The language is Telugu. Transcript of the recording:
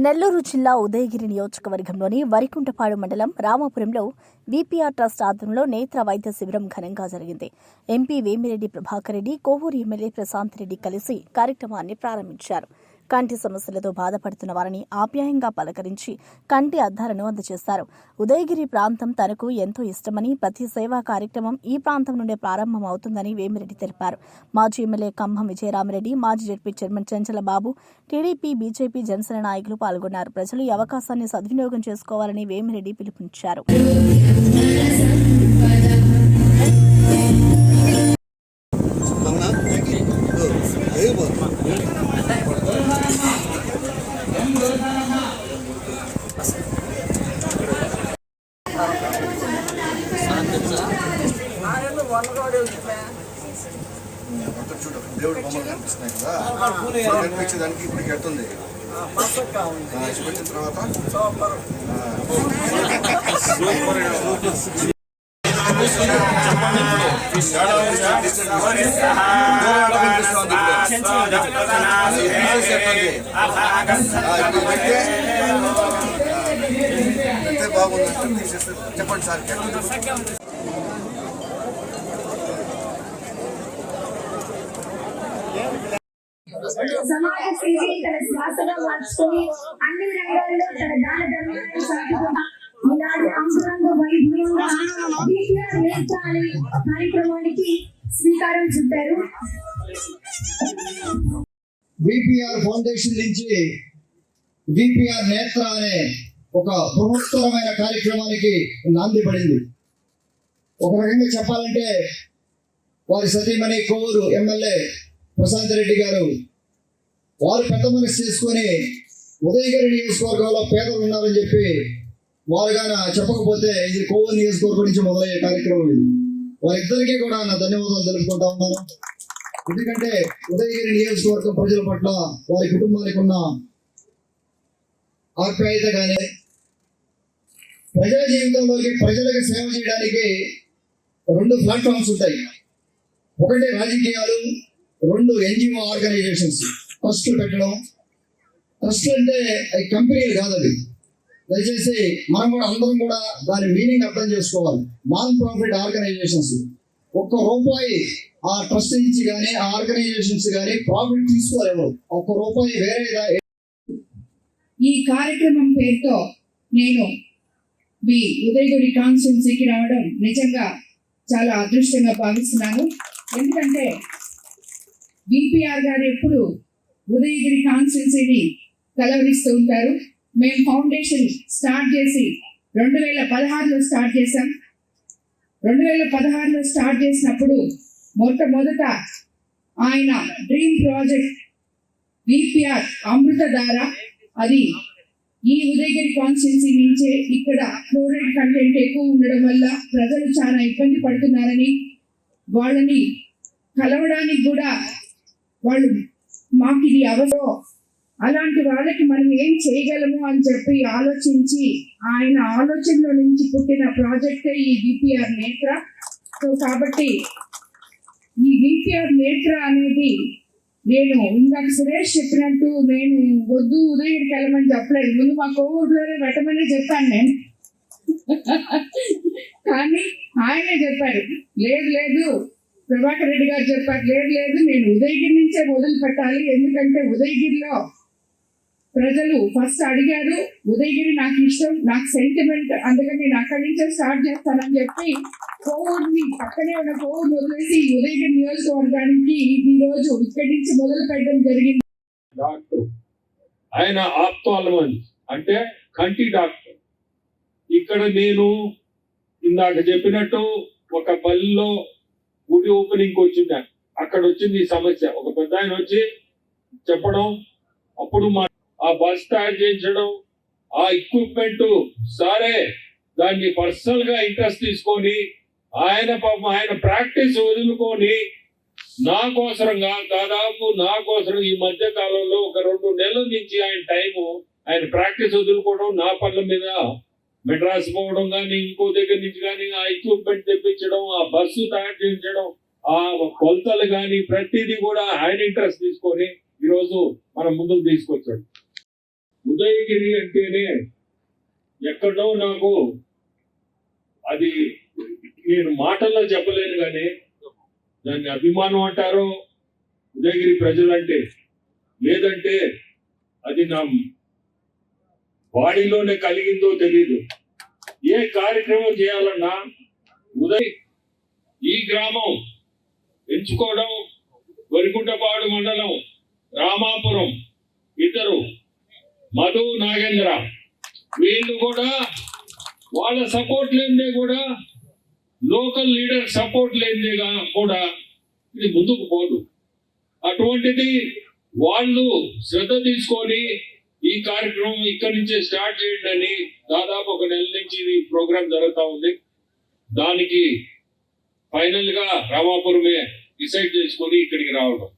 నెల్లూరు జిల్లా ఉదయగిరి నియోజకవర్గంలోని వరికుంటపాడు మండలం రామాపురంలో వీపీఆర్ ట్రస్ట్ ఆధ్వర్యంలో నేత్ర వైద్య శిబిరం ఘనంగా జరిగింది. ఎంపీ వేమిరెడ్డి ప్రభాకర్ రెడ్డి, కోవూరు ఎమ్మెల్యే ప్రశాంత్ రెడ్డి కలిసి కార్యక్రమాన్ని ప్రారంభించారు. కంటి సమస్యలతో బాధపడుతున్న వారిని ఆప్యాయంగా పలకరించి కంటి అద్దాలను అందజేశారు. ఉదయగిరి ప్రాంతం తనకు ఎంతో ఇష్టమని, ప్రతి సేవా కార్యక్రమం ఈ ప్రాంతం నుండే ప్రారంభమవుతుందని వేమిరెడ్డి తెలిపారు. మాజీ ఎమ్మెల్యే కంభం విజయరామరెడ్డి, మాజీ జడ్పీ చైర్మన్ చెంచల బాబు, టీడీపీ, బీజేపీ, జనసేన నాయకులు పాల్గొన్నారు. ప్రజలు ఈ అవకాశాన్ని సద్వినియోగం చేసుకోవాలని వేమిరెడ్డి పిలుపునిచ్చారు. దేవుడు బొమ్మలు కనిపిస్తున్నాయి కదా, కనిపించేదానికి ఇప్పుడు ఎట్టుంది వచ్చిన తర్వాత బాగుంది తీసేస్తే చెప్పండి సార్. సమాజ సేవ తన శ్వాసగా మార్చుకుని అన్ని రంగాల్లో తన దాన ధర్మాలను సాగుతున్న ఈనాడు అంగరంగ వైభవంగా వీపీఆర్ నేత్ర అనే కార్యక్రమానికి శ్రీకారం చుట్టారు. వీపీఆర్ ఫౌండేషన్ నుంచి వీపీఆర్ నేత్ర అనే ఒక బృహత్తరమైన కార్యక్రమానికి నాంది పడింది. ఒక రకంగా చెప్పాలంటే వారి సతీమణి కోవూరు ఎమ్మెల్యే ప్రశాంత్ రెడ్డి గారు వారు పెద్ద మనసు చేసుకొని ఉదయగిరి నియోజకవర్గంలో పేదలు ఉన్నారని చెప్పి వారుగాన చెప్పకపోతే ఇది కోవూరు నియోజకవర్గం నుంచి మొదలయ్యే కార్యక్రమం ఇది. వారిద్దరికీ కూడా నా ధన్యవాదాలు తెలుపుకుంటా ఉన్నాను. ఎందుకంటే ఉదయగిరి నియోజకవర్గం ప్రజల పట్ల వారి కుటుంబానికి ఉన్న ఆప్యాయత కానీ ప్రజల జీవితంలోకి ప్రజలకు సేవ చేయడానికి రెండు ప్లాట్ఫామ్స్ ఉంటాయి. ఒకటి రాజకీయాలు, రెండు ఎన్జిఓ ఆర్గనైజేషన్స్. ట్రస్ట్ పెట్టడం, ట్రస్ట్ అంటే అది కంపెనీలు కాదు, అది దయచేసి మనం కూడా అందరం కూడా దాని మీనింగ్ అర్థం చేసుకోవాలి. Non profit organisations. ₹1 ఆ ట్రస్ట్ నుంచి కానీ ఆ ఆర్గనైజేషన్స్ కానీ ప్రాఫిట్ తీసుకోలేవు. ₹1 వేరేగా. ఈ కార్యక్రమం పేరుతో నేను మీ ఉదయగిరి కాన్స్టిట్యున్సీకి రావడం నిజంగా చాలా అదృష్టంగా భావిస్తున్నాను. ఎందుకంటే వీపీఆర్ గారు ఎప్పుడు ఉదయగిరి కాన్స్టిట్యున్సీని కలవరిస్తూ ఉంటారు. మేము ఫౌండేషన్ స్టార్ట్ చేసి 2016లో స్టార్ట్ చేశాం. 2016లో స్టార్ట్ చేసినప్పుడు మొట్టమొదట ఆయన డ్రీమ్ ప్రాజెక్ట్ వీపీఆర్ అమృతధార, అది ఈ ఉదయగిరి కాన్స్టిట్యున్సీ నుంచే. ఇక్కడ ఫ్లోరైడ్ కంటెంట్ ఎక్కువ ఉండడం వల్ల ప్రజలు చాలా ఇబ్బంది పడుతున్నారని, వాళ్ళని కలవడానికి కూడా వాళ్ళు మాకు ఇది అవసరం, అలాంటి వాళ్ళకి మనం ఏం చేయగలము అని చెప్పి ఆలోచించి ఆయన ఆలోచనలో నుంచి పుట్టిన ప్రాజెక్టే ఈ వీపీఆర్ నేత్ర. సో కాబట్టి ఈ వీపీఆర్ నేత్ర అనేది నేను ఇందాక సురేష్ చెప్పినట్టు నేను వద్దు ఉదయగిరికి వెళ్ళమని చెప్పలేదు. ముందు మా కోవూరులోనే పెట్టమని చెప్పాను నేను. కానీ ఆయనే చెప్పారు, లేదు లేదు, ప్రభాకర్ రెడ్డి గారు చెప్పారు, లేదు లేదు నేను ఉదయగిరి నుంచే మొదలు పెట్టాలి. ఎందుకంటే ఉదయగిరిలో ప్రజలు ఫస్ట్ అడిగారు, ఉదయగిరి నాకు ఇష్టం, నాకు సెంటిమెంట్, అందుకని నేను అక్కడి నుంచే స్టార్ట్ చేస్తానని చెప్పి కోవూరుని పక్కనే ఉన్న కోవూరు వదిలేసి ఉదయగిరి నియోజకవర్గానికి ఈ రోజు ఇక్కడి నుంచి మొదలు పెట్టడం జరిగింది. డాక్టర్ ఆయన ఆప్థాల్మాలజీ అంటే కంటి డాక్టర్. ఇక్కడ నేను ఇందాక చెప్పినట్టు ఒక పల్లెలో గుడి ఓపెనింగ్ వచ్చిందా, అక్కడ వచ్చింది ఈ సమస్య. ఒక పెద్ద ఆయన వచ్చి చెప్పడం, అప్పుడు ఆ బస్ తయారు చేయించడం, ఆ ఎక్విప్మెంట్ సరే దాన్ని పర్సనల్ గా ఇంట్రెస్ట్ తీసుకొని ఆయన పాపం ఆయన ప్రాక్టీస్ వదులుకొని నా కోసరంగా దాదాపు నా కోసం ఈ మధ్య కాలంలో ఒక 2 నెలల నుంచి ఆయన టైము ఆయన ప్రాక్టీస్ వదులుకోవడం, నా పనుల మీద మెడ్రాస్ పోవడం కానీ ఇంకో దగ్గర నుంచి కానీ ఆ ఎక్విప్మెంట్ తెప్పించడం, ఆ బస్సు తయారు చేయించడం, ఆ కొలతలు కానీ ప్రతిదీ కూడా ఆయన ఇంట్రెస్ట్ తీసుకొని ఈరోజు మనం ముందుకు తీసుకొచ్చాడు. ఉదయగిరి అంటేనే ఎక్కడో నాకు అది నేను మాటల్లో చెప్పలేను కానీ దాన్ని అభిమానం అంటారో ఉదయగిరి ప్రజలంటే, లేదంటే అది నా బాడీలోనే కలిగిందో తెలీదు. ఏ కార్యక్రమం చేయాలన్నా ఈ గ్రామం ఎంచుకోవడం, వరికుంటపాడు మండలం రామాపురం ఇద్దరు మధు నాగేంద్ర వీళ్ళు కూడా వాళ్ళ సపోర్ట్ లేనిదే కూడా, లోకల్ లీడర్ సపోర్ట్ లేనిదే కూడా ఇది ముందుకు పోదు. అటువంటిది వాళ్ళు శ్రద్ధ తీసుకొని ఈ కార్యక్రమం ఇక్కడి నుంచే స్టార్ట్ చేయండి అని దాదాపు 1 నెల నుంచి ఇది ప్రోగ్రాం జరుగుతూ ఉంది. దానికి ఫైనల్ గా రామాపురమే డిసైడ్ చేసుకొని ఇక్కడికి రావడం.